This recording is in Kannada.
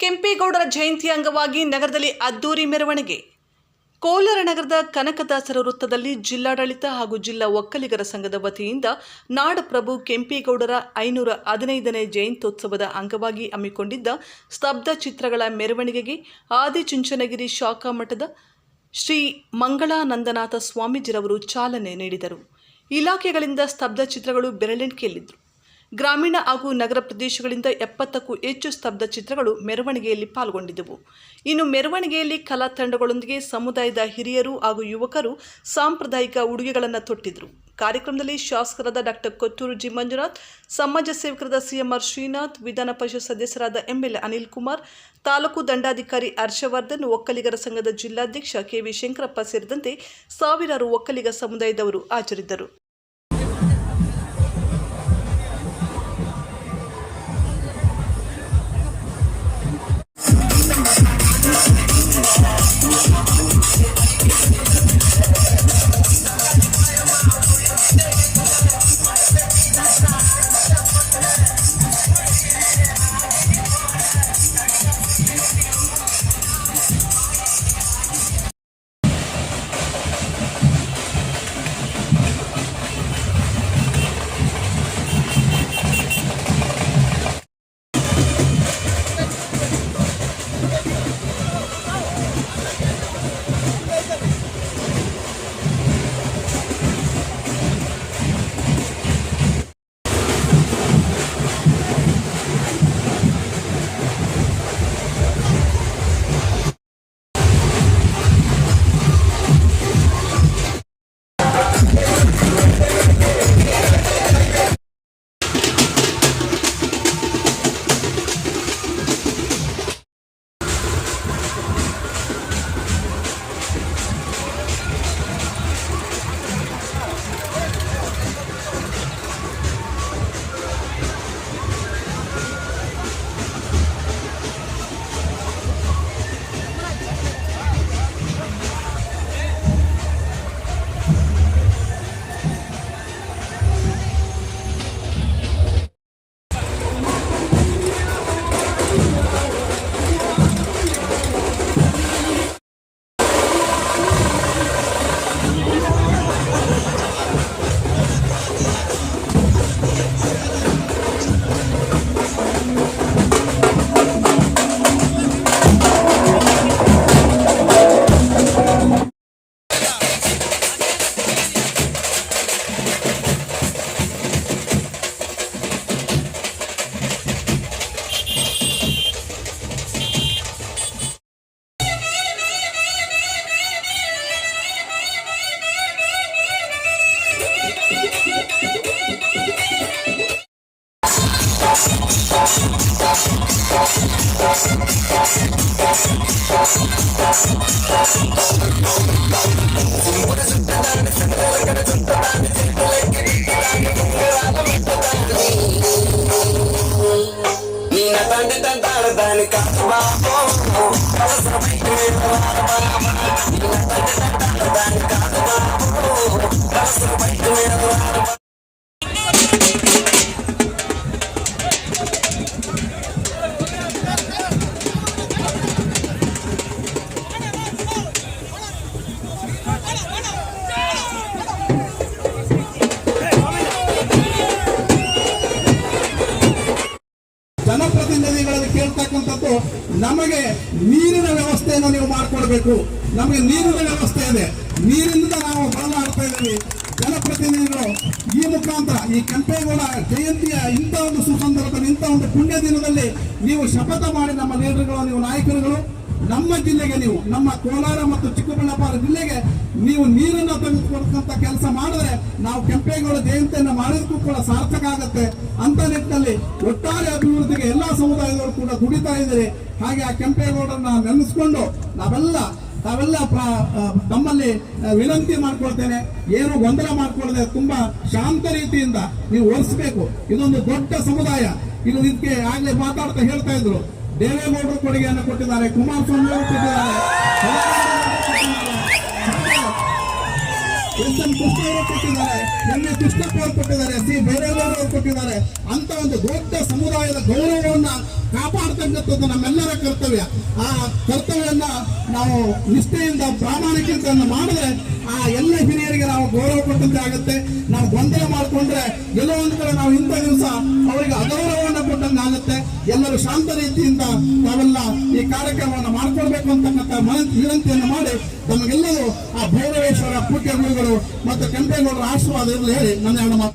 ಕೆಂಪೇಗೌಡರ ಜಯಂತಿ ಅಂಗವಾಗಿ ನಗರದಲ್ಲಿ ಅದ್ದೂರಿ ಮೆರವಣಿಗೆ. ಕೋಲಾರ ನಗರದ ಕನಕದಾಸರ ವೃತ್ತದಲ್ಲಿ ಜಿಲ್ಲಾಡಳಿತ ಹಾಗೂ ಜಿಲ್ಲಾ ಒಕ್ಕಲಿಗರ ಸಂಘದ ವತಿಯಿಂದ ನಾಡಪ್ರಭು ಕೆಂಪೇಗೌಡರ 515ನೇ ಜಯಂತ್ಯೋತ್ಸವದ ಅಂಗವಾಗಿ ಹಮ್ಮಿಕೊಂಡಿದ್ದ ಸ್ತಬ್ಧ ಚಿತ್ರಗಳ ಮೆರವಣಿಗೆಗೆ ಆದಿಚುಂಚನಗಿರಿ ಶಾಖಾ ಮಠದ ಶ್ರೀ ಮಂಗಳಾನಂದನಾಥ ಸ್ವಾಮೀಜಿರವರು ಚಾಲನೆ ನೀಡಿದರು. ಇಲಾಖೆಗಳಿಂದ ಸ್ತಬ್ಧ ಚಿತ್ರಗಳು ಬೆರಳೆಣಿಕೆಯಲ್ಲಿದ್ದರು. ಗ್ರಾಮೀಣ ಹಾಗೂ ನಗರ ಪ್ರದೇಶಗಳಿಂದ 70ಕ್ಕೂ ಹೆಚ್ಚು ಸ್ತಬ್ಧ ಚಿತ್ರಗಳು ಮೆರವಣಿಗೆಯಲ್ಲಿ ಪಾಲ್ಗೊಂಡಿದ್ದವು. ಇನ್ನು ಮೆರವಣಿಗೆಯಲ್ಲಿ ಕಲಾ ತಂಡಗಳೊಂದಿಗೆ ಸಮುದಾಯದ ಹಿರಿಯರು ಹಾಗೂ ಯುವಕರು ಸಾಂಪ್ರದಾಯಿಕ ಉಡುಗೆಗಳನ್ನು ತೊಟ್ಟಿದ್ದರು. ಕಾರ್ಯಕ್ರಮದಲ್ಲಿ ಶಾಸಕರಾದ ಡಾಕ್ಟರ್ ಕೊತ್ತೂರು ಜಿ ಮಂಜುನಾಥ್, ಸಮಾಜ ಸೇವಕರಾದ ಸಿಎಂಆರ್ ಶ್ರೀನಾಥ್, ವಿಧಾನ ಪರಿಷತ್ ಸದಸ್ಯರಾದ ಎಂಎಲ್ ಅನಿಲ್ ಕುಮಾರ್, ತಾಲೂಕು ದಂಡಾಧಿಕಾರಿ ಹರ್ಷವರ್ಧನ್, ಒಕ್ಕಲಿಗರ ಸಂಘದ ಜಿಲ್ಲಾಧ್ಯಕ್ಷ ಕೆವಿ ಶಂಕರಪ್ಪ ಸೇರಿದಂತೆ ಸಾವಿರಾರು ಒಕ್ಕಲಿಗ ಸಮುದಾಯದವರು ಹಾಜರಿದ್ದರು. ಜನಪ್ರತಿನಿಧಿಗಳಲ್ಲಿ ಕೇಳ್ತಕ್ಕಂಥದ್ದು, ನಮಗೆ ನೀರಿನ ವ್ಯವಸ್ಥೆಯನ್ನು ನೀವು ಮಾಡಿಕೊಡ್ಬೇಕು. ನಮಗೆ ನೀರಿನ ವ್ಯವಸ್ಥೆ ಇದೆ, ನೀರಿನಿಂದ ನಾವು ಬಳಲಾಡ್ತಾ ಇದ್ದೀವಿ. ಜನಪ್ರತಿನಿಧಿಗಳು ಈ ಮುಖಾಂತರ ಈ ಕೆಂಪೇಗೌಡ ಜಯಂತಿಯ ಇಂಥ ಒಂದು ಸುಸಂದರ್ಭದಲ್ಲಿ, ಇಂಥ ಒಂದು ಪುಣ್ಯ ದಿನದಲ್ಲಿ ನೀವು ಶಪಥ ಮಾಡಿ ನಮ್ಮ ಲೀಡರ್ಗಳು, ನೀವು ನಾಯಕರುಗಳು, ನಮ್ಮ ಜಿಲ್ಲೆಗೆ ನೀವು, ನಮ್ಮ ಕೋಲಾರ ಮತ್ತು ಚಿಕ್ಕಬಳ್ಳಾಪುರ ಜಿಲ್ಲೆಗೆ ನೀವು ನೀರನ್ನು ತೆಗೆದುಕೊಡ್ತಕ್ಕಂಥ ಕೆಲಸ ಮಾಡಿದ್ರೆ ನಾವು ಕೆಂಪೇಗೌಡ ಜಯಂತಿಯನ್ನು ಮಾಡೋದಕ್ಕೂ ಕೂಡ ಸಾರ್ಥಕ ಆಗುತ್ತೆ. ಅಂತ ನಿಟ್ಟಿನಲ್ಲಿ ಒಟ್ಟಾರೆ ಅಭಿವೃದ್ಧಿಗೆ ಎಲ್ಲಾ ಸಮುದಾಯದವರು ಕೂಡ ದುಡಿತಾ ಇದ್ದಾರೆ. ಹಾಗೆ ಆ ಕೆಂಪೇಗೌಡರನ್ನ ನೆನೆಸ್ಕೊಂಡು ತಾವೆಲ್ಲ ತಮ್ಮಲ್ಲಿ ವಿನಂತಿ ಮಾಡ್ಕೊಳ್ತೇನೆ, ಏನು ಗೊಂದಲ ಮಾಡ್ಕೊಳ್ಳದೆ ತುಂಬಾ ಶಾಂತ ರೀತಿಯಿಂದ ನೀವು ಒರೆಸಬೇಕು. ಇದೊಂದು ದೊಡ್ಡ ಸಮುದಾಯ. ಇದಕ್ಕೆ ಆಗ್ಲೇ ಮಾತಾಡ್ತಾ ಹೇಳ್ತಾ ಇದ್ರು, ದೇವೇಗೌಡರು ಕೊಡುಗೆಯನ್ನು ಕೊಟ್ಟಿದ್ದಾರೆ, ಕುಮಾರಸ್ವಾಮಿ ಅವರು ಕೊಟ್ಟಿದ್ದಾರೆ, ಎಸ್ ಎಂ ಕೃಷ್ಣ ಅವರು ಕೊಟ್ಟಿದ್ದಾರೆ, ಎಂ ಎ ಕೃಷ್ಣಪ್ಪ ಅವರು ಕೊಟ್ಟಿದ್ದಾರೆ, ಸಿ ಭೈರವೇಗೌಡ ಅವರು ಕೊಟ್ಟಿದ್ದಾರೆ. ಅಂತ ಒಂದು ದೊಡ್ಡ ಸಮುದಾಯದ ಗೌರವವನ್ನ ಕಾಪಾಡ್ತಕ್ಕಂಥದ್ದು ನಮ್ಮೆಲ್ಲರ ಕರ್ತವ್ಯ. ಆ ಕರ್ತವ್ಯವನ್ನ ನಾವು ನಿಷ್ಠೆಯಿಂದ ಪ್ರಾಮಾಣಿಕತೆಯನ್ನು ಮಾಡಿದ್ರೆ ಆ ಎಲ್ಲ ಹಿರಿಯರಿಗೆ ನಾವು ಗೌರವ ಕೊಟ್ಟಂತೆ ಆಗುತ್ತೆ. ನಾವು ಗೊಂದಲ ಮಾಡಿಕೊಂಡ್ರೆ ಎಲ್ಲೋ ಒಂದ್ ಕಡೆ ನಾವು ಇಂಥ ದಿವಸ ಅವರಿಗೆ ಅಗೌರವವನ್ನು ಕೊಟ್ಟಂಗೆ ಆಗುತ್ತೆ. ಎಲ್ಲರೂ ಶಾಂತ ರೀತಿಯಿಂದ ನಾವೆಲ್ಲ ಈ ಕಾರ್ಯಕ್ರಮವನ್ನು ಮಾಡ್ಕೊಳ್ಬೇಕು ಅಂತಕ್ಕಂಥ ವಿನಂತಿಯನ್ನು ಮಾಡಿ ತಮಗೆಲ್ಲರೂ ಆ ಭೈರವೇಶ್ವರ ಪೂಜ್ಯ ಗುರುಗಳು ಮತ್ತು ಕೆಂಪೇಗೌಡರ ಆಶೀರ್ವಾದ ಇರಲಿ ಹೇಳಿ ನನ್ನ ಎರಡು ಮಾತು